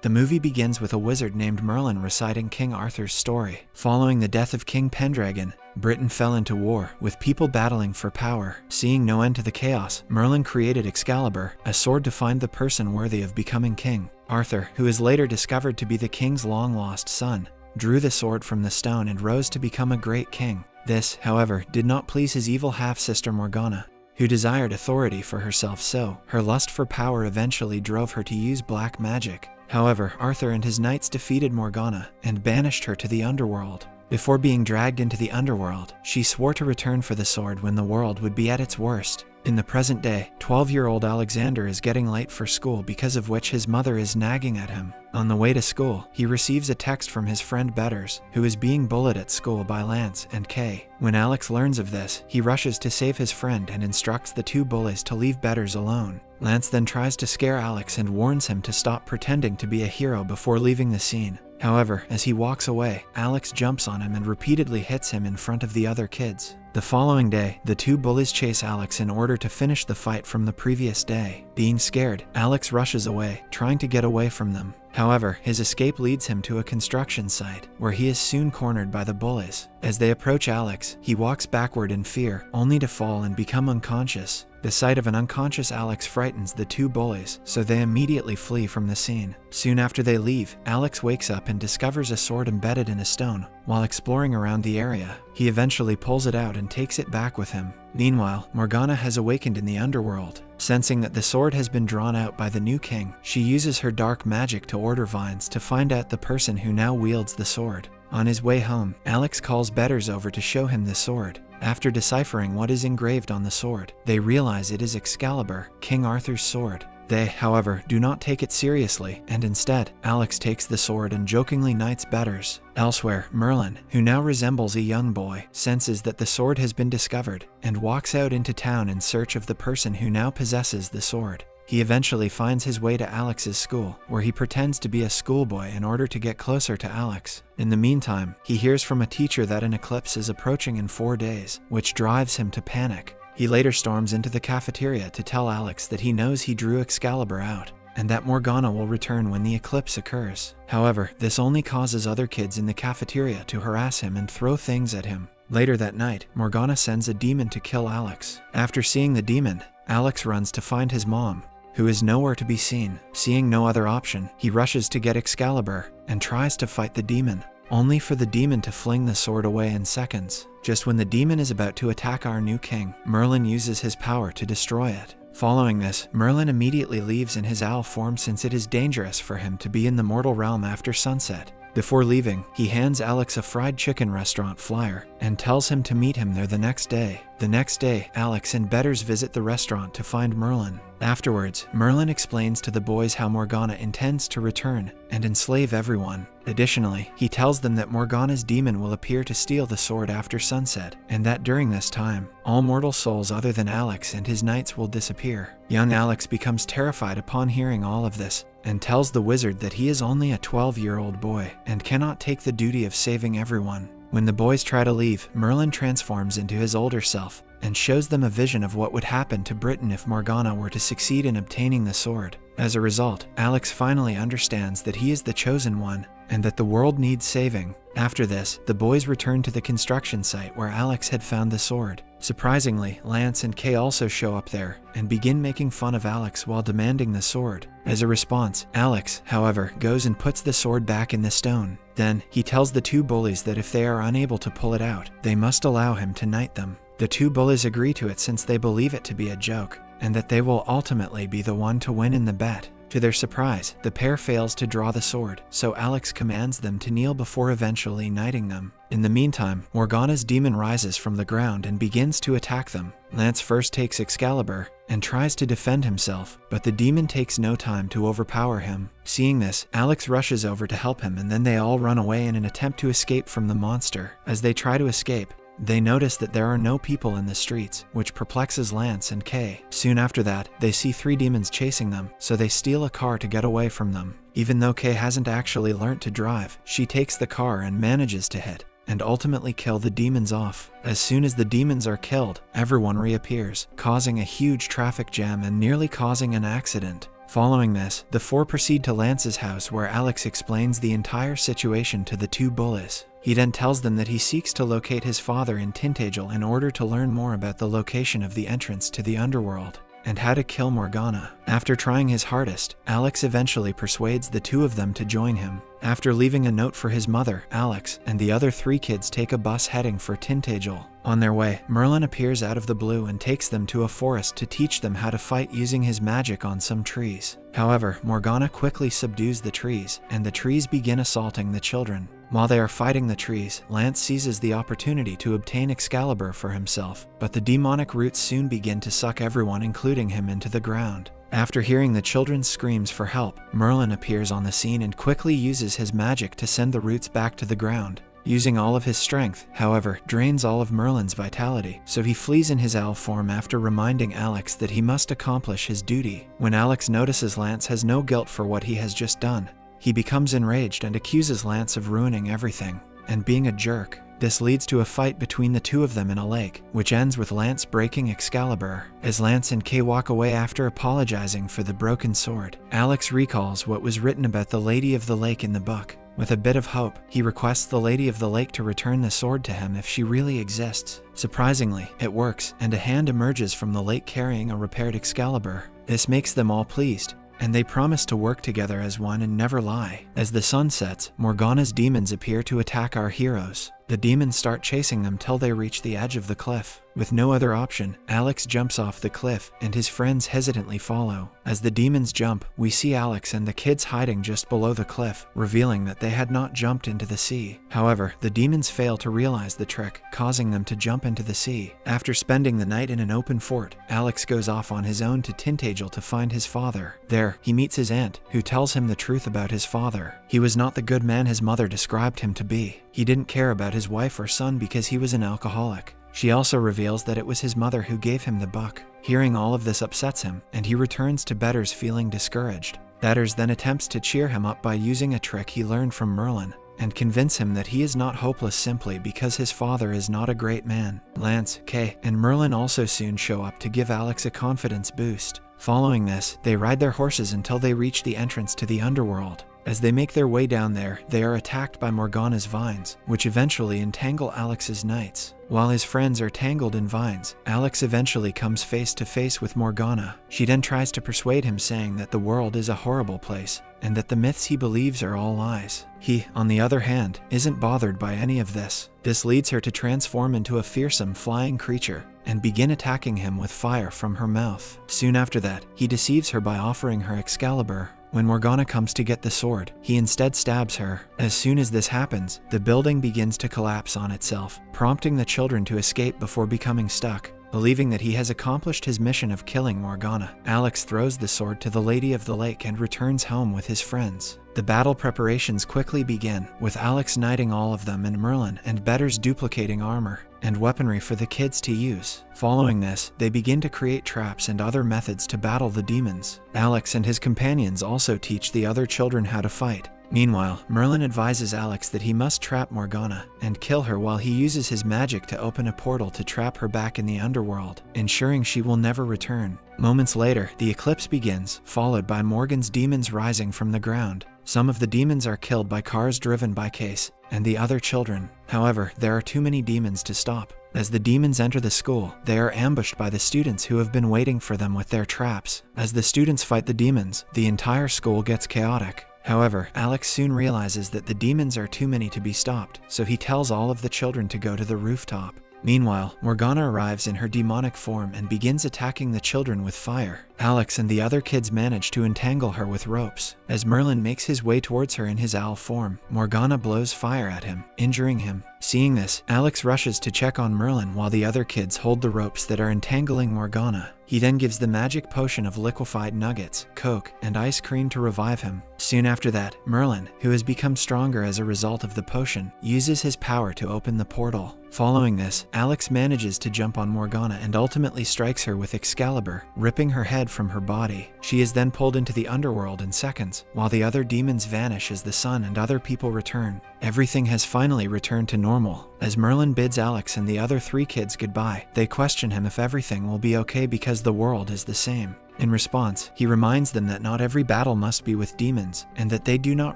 The movie begins with a wizard named Merlin reciting King Arthur's story. Following the death of King Pendragon, Britain fell into war, with people battling for power. Seeing no end to the chaos, Merlin created Excalibur, a sword to find the person worthy of becoming king. Arthur, who is later discovered to be the king's long-lost son, drew the sword from the stone and rose to become a great king. This, however, did not please his evil half-sister Morgana, who desired authority for herself, so her lust for power eventually drove her to use black magic. However, Arthur and his knights defeated Morgana and banished her to the underworld. Before being dragged into the underworld, she swore to return for the sword when the world would be at its worst. In the present day, 12-year-old Alexander is getting late for school, because of which his mother is nagging at him. On the way to school, he receives a text from his friend Betters, who is being bullied at school by Lance and Kay. When Alex learns of this, he rushes to save his friend and instructs the two bullies to leave Betters alone. Lance then tries to scare Alex and warns him to stop pretending to be a hero before leaving the scene. However, as he walks away, Alex jumps on him and repeatedly hits him in front of the other kids. The following day, the two bullies chase Alex in order to finish the fight from the previous day. Being scared, Alex rushes away, trying to get away from them. However, his escape leads him to a construction site, where he is soon cornered by the bullies. As they approach Alex, he walks backward in fear, only to fall and become unconscious. The sight of an unconscious Alex frightens the two bullies, so they immediately flee from the scene. Soon after they leave, Alex wakes up and discovers a sword embedded in a stone. While exploring around the area, he eventually pulls it out and takes it back with him. Meanwhile, Morgana has awakened in the underworld. Sensing that the sword has been drawn out by the new king, she uses her dark magic to order vines to find out the person who now wields the sword. On his way home, Alex calls Betters over to show him the sword. After deciphering what is engraved on the sword, they realize it is Excalibur, King Arthur's sword. They, however, do not take it seriously, and instead, Alex takes the sword and jokingly knights Betters. Elsewhere, Merlin, who now resembles a young boy, senses that the sword has been discovered, and walks out into town in search of the person who now possesses the sword. He eventually finds his way to Alex's school, where he pretends to be a schoolboy in order to get closer to Alex. In the meantime, he hears from a teacher that an eclipse is approaching in 4 days, which drives him to panic. He later storms into the cafeteria to tell Alex that he knows he drew Excalibur out, and that Morgana will return when the eclipse occurs. However, this only causes other kids in the cafeteria to harass him and throw things at him. Later that night, Morgana sends a demon to kill Alex. After seeing the demon, Alex runs to find his mom, who is nowhere to be seen. Seeing no other option, he rushes to get Excalibur and tries to fight the demon, only for the demon to fling the sword away in seconds. Just when the demon is about to attack our new king, Merlin uses his power to destroy it. Following this, Merlin immediately leaves in his owl form, since it is dangerous for him to be in the mortal realm after sunset. Before leaving, he hands Alex a fried chicken restaurant flyer and tells him to meet him there the next day. The next day, Alex and Betters visit the restaurant to find Merlin. Afterwards, Merlin explains to the boys how Morgana intends to return and enslave everyone. Additionally, he tells them that Morgana's demon will appear to steal the sword after sunset, and that during this time, all mortal souls other than Alex and his knights will disappear. Young Alex becomes terrified upon hearing all of this, and tells the wizard that he is only a 12-year-old boy and cannot take the duty of saving everyone. When the boys try to leave, Merlin transforms into his older self and shows them a vision of what would happen to Britain if Morgana were to succeed in obtaining the sword. As a result, Alex finally understands that he is the chosen one and that the world needs saving. After this, the boys return to the construction site where Alex had found the sword. Surprisingly, Lance and Kay also show up there and begin making fun of Alex while demanding the sword. As a response, Alex, however, goes and puts the sword back in the stone. Then, he tells the two bullies that if they are unable to pull it out, they must allow him to knight them. The two bullies agree to it since they believe it to be a joke, and that they will ultimately be the one to win in the bet. To their surprise, the pair fails to draw the sword, so Alex commands them to kneel before eventually knighting them. In the meantime, Morgana's demon rises from the ground and begins to attack them. Lance first takes Excalibur and tries to defend himself, but the demon takes no time to overpower him. Seeing this, Alex rushes over to help him, and then they all run away in an attempt to escape from the monster. As they try to escape, they notice that there are no people in the streets, which perplexes Lance and Kay. Soon after that, they see 3 demons chasing them, so they steal a car to get away from them. Even though Kay hasn't actually learnt to drive, she takes the car and manages to hit and ultimately kill the demons off. As soon as the demons are killed, everyone reappears, causing a huge traffic jam and nearly causing an accident. Following this, the four proceed to Lance's house where Alex explains the entire situation to the two bullies. He then tells them that he seeks to locate his father in Tintagel in order to learn more about the location of the entrance to the underworld and how to kill Morgana. After trying his hardest, Alex eventually persuades the two of them to join him. After leaving a note for his mother, Alex and the other three kids take a bus heading for Tintagel. On their way, Merlin appears out of the blue and takes them to a forest to teach them how to fight using his magic on some trees. However, Morgana quickly subdues the trees, and the trees begin assaulting the children. While they are fighting the trees, Lance seizes the opportunity to obtain Excalibur for himself, but the demonic roots soon begin to suck everyone, including him, into the ground. After hearing the children's screams for help, Merlin appears on the scene and quickly uses his magic to send the roots back to the ground. Using all of his strength, however, drains all of Merlin's vitality, so he flees in his owl form after reminding Alex that he must accomplish his duty. When Alex notices Lance has no guilt for what he has just done, he becomes enraged and accuses Lance of ruining everything and being a jerk. This leads to a fight between the two of them in a lake, which ends with Lance breaking Excalibur. As Lance and Kay walk away after apologizing for the broken sword, Alex recalls what was written about the Lady of the Lake in the book. With a bit of hope, he requests the Lady of the Lake to return the sword to him if she really exists. Surprisingly, it works, and a hand emerges from the lake carrying a repaired Excalibur. This makes them all pleased, and they promise to work together as one and never lie. As the sun sets, Morgana's demons appear to attack our heroes. The demons start chasing them till they reach the edge of the cliff. With no other option, Alex jumps off the cliff, and his friends hesitantly follow. As the demons jump, we see Alex and the kids hiding just below the cliff, revealing that they had not jumped into the sea. However, the demons fail to realize the trick, causing them to jump into the sea. After spending the night in an open fort, Alex goes off on his own to Tintagel to find his father. There, he meets his aunt, who tells him the truth about his father. He was not the good man his mother described him to be. He didn't care about his wife or son because he was an alcoholic. She also reveals that it was his mother who gave him the book. Hearing all of this upsets him, and he returns to Betters feeling discouraged. Betters then attempts to cheer him up by using a trick he learned from Merlin, and convince him that he is not hopeless simply because his father is not a great man. Lance, Kay, and Merlin also soon show up to give Alex a confidence boost. Following this, they ride their horses until they reach the entrance to the underworld. As they make their way down there, they are attacked by Morgana's vines, which eventually entangle Alex's knights. While his friends are tangled in vines, Alex eventually comes face to face with Morgana. She then tries to persuade him, saying that the world is a horrible place, and that the myths he believes are all lies. He, on the other hand, isn't bothered by any of this. This leads her to transform into a fearsome flying creature and begin attacking him with fire from her mouth. Soon after that, he deceives her by offering her Excalibur. When Morgana comes to get the sword, he instead stabs her. As soon as this happens, the building begins to collapse on itself, prompting the children to escape before becoming stuck. Believing that he has accomplished his mission of killing Morgana, Alex throws the sword to the Lady of the Lake and returns home with his friends. The battle preparations quickly begin, with Alex knighting all of them and Merlin and Betters duplicating armor and weaponry for the kids to use. Following this, they begin to create traps and other methods to battle the demons. Alex and his companions also teach the other children how to fight. Meanwhile, Merlin advises Alex that he must trap Morgana and kill her while he uses his magic to open a portal to trap her back in the underworld, ensuring she will never return. Moments later, the eclipse begins, followed by Morgan's demons rising from the ground. Some of the demons are killed by cars driven by Case and the other children. However, there are too many demons to stop. As the demons enter the school, they are ambushed by the students who have been waiting for them with their traps. As the students fight the demons, the entire school gets chaotic. However, Alex soon realizes that the demons are too many to be stopped, so he tells all of the children to go to the rooftop. Meanwhile, Morgana arrives in her demonic form and begins attacking the children with fire. Alex and the other kids manage to entangle her with ropes. As Merlin makes his way towards her in his owl form, Morgana blows fire at him, injuring him. Seeing this, Alex rushes to check on Merlin while the other kids hold the ropes that are entangling Morgana. He then gives the magic potion of liquefied nuggets, coke, and ice cream to revive him. Soon after that, Merlin, who has become stronger as a result of the potion, uses his power to open the portal. Following this, Alex manages to jump on Morgana and ultimately strikes her with Excalibur, ripping her head from her body. She is then pulled into the underworld in seconds, while the other demons vanish as the sun and other people return. Everything has finally returned to normal. As Merlin bids Alex and the other 3 kids goodbye, they question him if everything will be okay because the world is the same. In response, he reminds them that not every battle must be with demons, and that they do not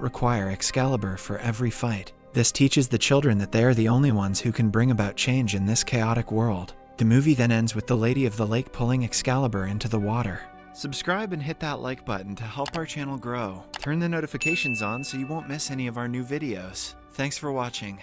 require Excalibur for every fight. This teaches the children that they are the only ones who can bring about change in this chaotic world. The movie then ends with the Lady of the Lake pulling Excalibur into the water. Subscribe and hit that like button to help our channel grow. Turn the notifications on so you won't miss any of our new videos. Thanks for watching.